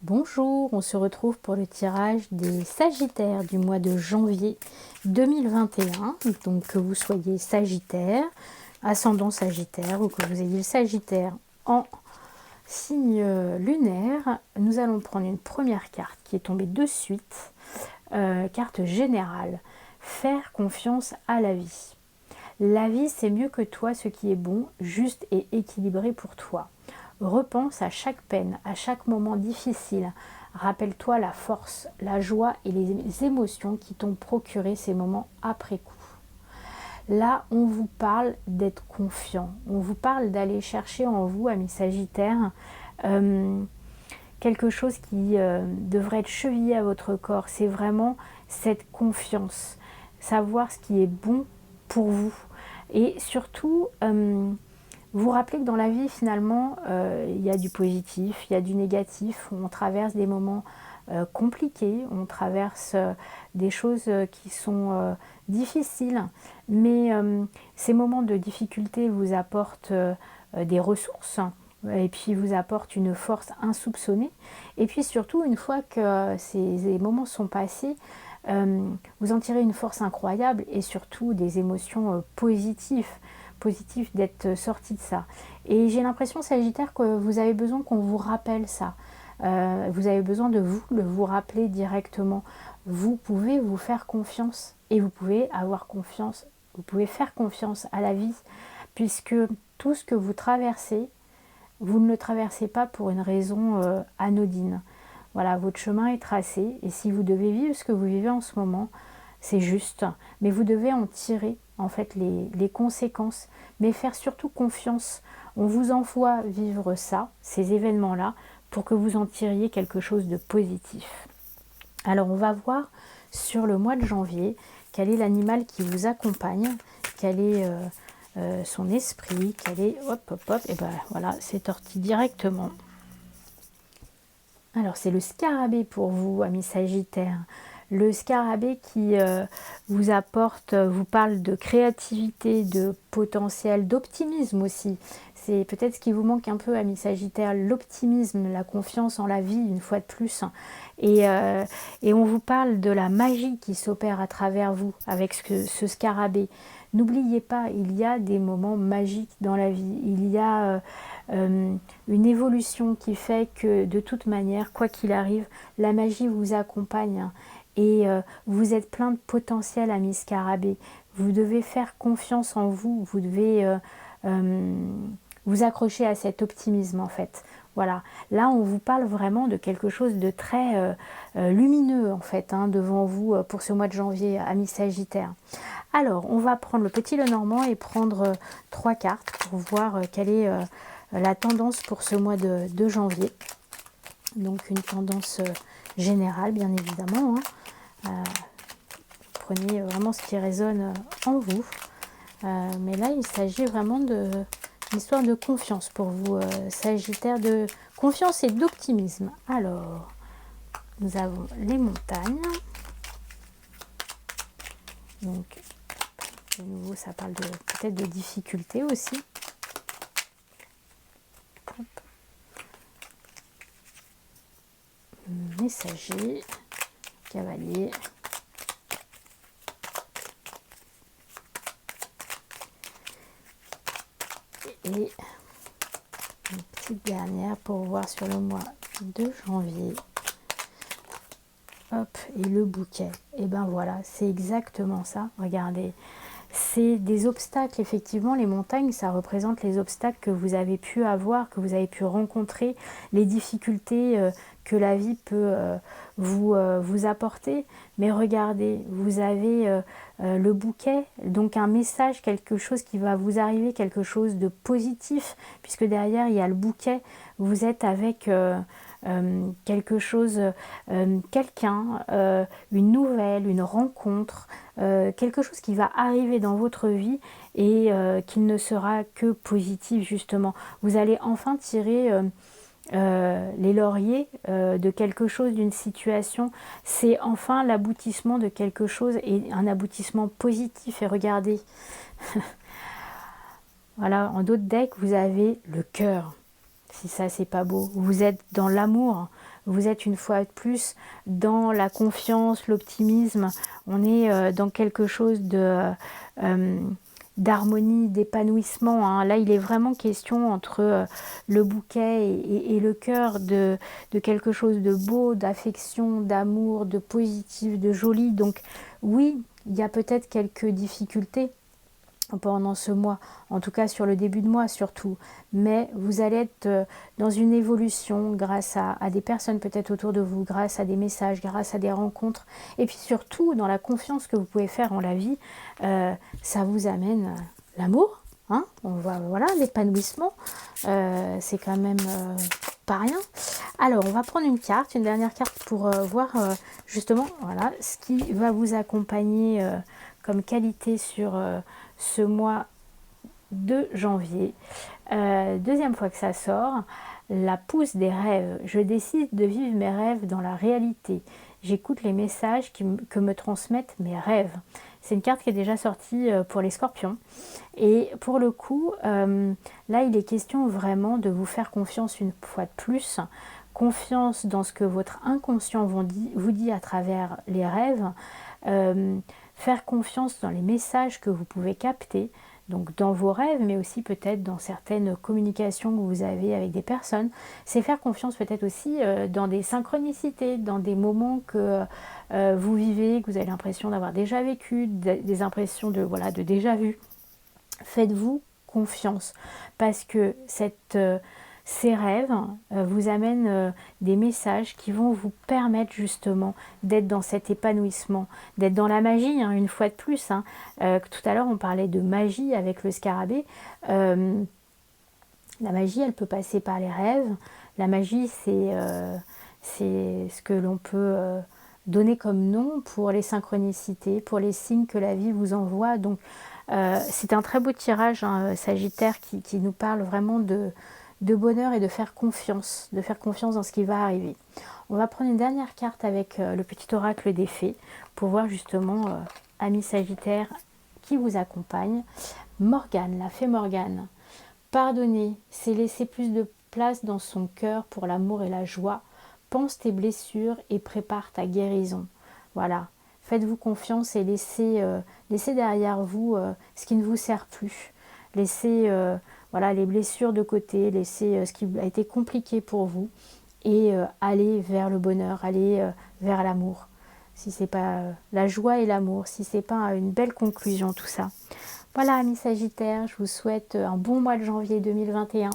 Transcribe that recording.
Bonjour, on se retrouve pour le tirage des Sagittaires du mois de janvier 2021. Donc que vous soyez Sagittaire, ascendant Sagittaire ou que vous ayez le Sagittaire en signe lunaire, nous allons prendre une première carte qui est tombée de suite, carte générale. Faire confiance à la vie. La vie, c'est mieux que toi ce qui est bon, juste et équilibré pour toi. Repense à chaque peine, à chaque moment difficile. Rappelle-toi la force, la joie et les émotions qui t'ont procuré ces moments après coup. Là, on vous parle d'être confiant. On vous parle d'aller chercher en vous, amis Sagittaires, quelque chose qui devrait être chevillé à votre corps. C'est vraiment cette confiance. Savoir ce qui est bon pour vous. Et surtout, vous rappelez que dans la vie, finalement, il y a du positif, il y a du négatif. On traverse des moments compliqués, on traverse des choses qui sont difficiles. Mais ces moments de difficulté vous apportent des ressources et puis vous apportent une force insoupçonnée. Et puis surtout, une fois que ces moments sont passés, vous en tirez une force incroyable et surtout des émotions positives d'être sorti de ça. Et j'ai l'impression, Sagittaire, que vous avez besoin qu'on vous rappelle ça. Vous avez besoin de vous rappeler directement. Vous pouvez vous faire confiance et vous pouvez avoir confiance, vous pouvez faire confiance à la vie, puisque tout ce que vous traversez, vous ne le traversez pas pour une raison anodine. Voilà, votre chemin est tracé et si vous devez vivre ce que vous vivez en ce moment, c'est juste, mais vous devez en tirer en fait les conséquences, mais faire surtout confiance. On vous envoie vivre ça, ces événements-là, pour que vous en tiriez quelque chose de positif. Alors on va voir sur le mois de janvier quel est l'animal qui vous accompagne, quel est son esprit, quel est et ben voilà, c'est sorti directement. Alors c'est le scarabée pour vous, amis Sagittaires. Le scarabée qui vous apporte, vous parle de créativité, de potentiel, d'optimisme aussi. C'est peut-être ce qui vous manque un peu, amis Sagittaires, l'optimisme, la confiance en la vie, une fois de plus. Et on vous parle de la magie qui s'opère à travers vous avec ce scarabée. N'oubliez pas, il y a des moments magiques dans la vie. Il y a une évolution qui fait que de toute manière, quoi qu'il arrive, la magie vous accompagne. Et vous êtes plein de potentiel, ami scarabée. Vous devez faire confiance en vous. Vous devez vous accrocher à cet optimisme en fait. Voilà. Là, on vous parle vraiment de quelque chose de très lumineux en fait devant vous pour ce mois de janvier, ami Sagittaire. Alors, on va prendre le petit Lenormand et prendre 3 cartes pour voir quelle est la tendance pour ce mois de janvier. Donc, une tendance générale, bien évidemment. Prenez vraiment ce qui résonne en vous. Mais là, il s'agit vraiment d'une histoire de confiance pour vous, Sagittaire, de confiance et d'optimisme. Alors, nous avons les montagnes. Donc, de nouveau, ça parle peut-être de difficultés aussi. Hop. Messager, cavalier. Et une petite dernière pour voir sur le mois de janvier. Hop, et le bouquet. Et ben voilà, c'est exactement ça. Regardez, c'est des obstacles. Effectivement, les montagnes, ça représente les obstacles que vous avez pu avoir, que vous avez pu rencontrer, les difficultés que la vie peut vous apporter. Mais regardez, vous avez le bouquet, donc un message, quelque chose qui va vous arriver, quelque chose de positif, puisque derrière, il y a le bouquet. Vous êtes avec quelque chose, quelqu'un, une nouvelle, une rencontre, quelque chose qui va arriver dans votre vie et qui ne sera que positif justement. Vous allez enfin tirer les lauriers de quelque chose, d'une situation. C'est enfin l'aboutissement de quelque chose et un aboutissement positif. Et regardez, voilà, en d'autres decks, vous avez le cœur. Si ça, c'est pas beau. Vous êtes dans l'amour. vous êtes une fois de plus dans la confiance, l'optimisme, on est dans quelque chose de d'harmonie, d'épanouissement, hein. Là, il est vraiment question entre le bouquet et le cœur de quelque chose de beau, d'affection, d'amour, de positif, de joli. Donc oui, il y a peut-être quelques difficultés pendant ce mois, en tout cas sur le début de mois surtout, mais vous allez être dans une évolution grâce à des personnes peut-être autour de vous, grâce à des messages, grâce à des rencontres, et puis surtout dans la confiance que vous pouvez faire en la vie, ça vous amène l'amour, hein, on voit, voilà, l'épanouissement, c'est quand même pas rien. Alors on va prendre une carte, une dernière carte pour voir justement, voilà, ce qui va vous accompagner comme qualité sur ce mois de janvier. Deuxième fois que ça sort, la pousse des rêves. Je décide de vivre mes rêves dans la réalité. J'écoute les messages que me transmettent mes rêves. C'est une carte qui est déjà sortie pour les scorpions. Et pour le coup, là, il est question vraiment de vous faire confiance une fois de plus. Confiance dans ce que votre inconscient vous dit à travers les rêves. Faire confiance dans les messages que vous pouvez capter, donc dans vos rêves, mais aussi peut-être dans certaines communications que vous avez avec des personnes. C'est faire confiance peut-être aussi dans des synchronicités, dans des moments que vous vivez, que vous avez l'impression d'avoir déjà vécu, des impressions de, voilà, de déjà vu. Faites-vous confiance, parce que ces rêves vous amènent des messages qui vont vous permettre justement d'être dans cet épanouissement, d'être dans la magie, hein, une fois de plus. Hein. Tout à l'heure, on parlait de magie avec le scarabée. La magie, elle peut passer par les rêves. La magie, c'est ce que l'on peut donner comme nom pour les synchronicités, pour les signes que la vie vous envoie. Donc, c'est un très beau tirage, hein, Sagittaire, qui nous parle vraiment de bonheur et de faire confiance dans ce qui va arriver. On va prendre une dernière carte avec le petit oracle des fées pour voir justement, ami Sagittaire, qui vous accompagne. Morgane, la fée Morgane. Pardonner, c'est laisser plus de place dans son cœur pour l'amour et la joie. Pense tes blessures et prépare ta guérison. Voilà. Faites-vous confiance et laissez derrière vous ce qui ne vous sert plus. Laissez voilà, les blessures de côté, laissez ce qui a été compliqué pour vous et allez vers le bonheur, allez vers l'amour. Si c'est pas la joie et l'amour, si c'est pas une belle conclusion tout ça. Voilà, amis Sagittaires, je vous souhaite un bon mois de janvier 2021.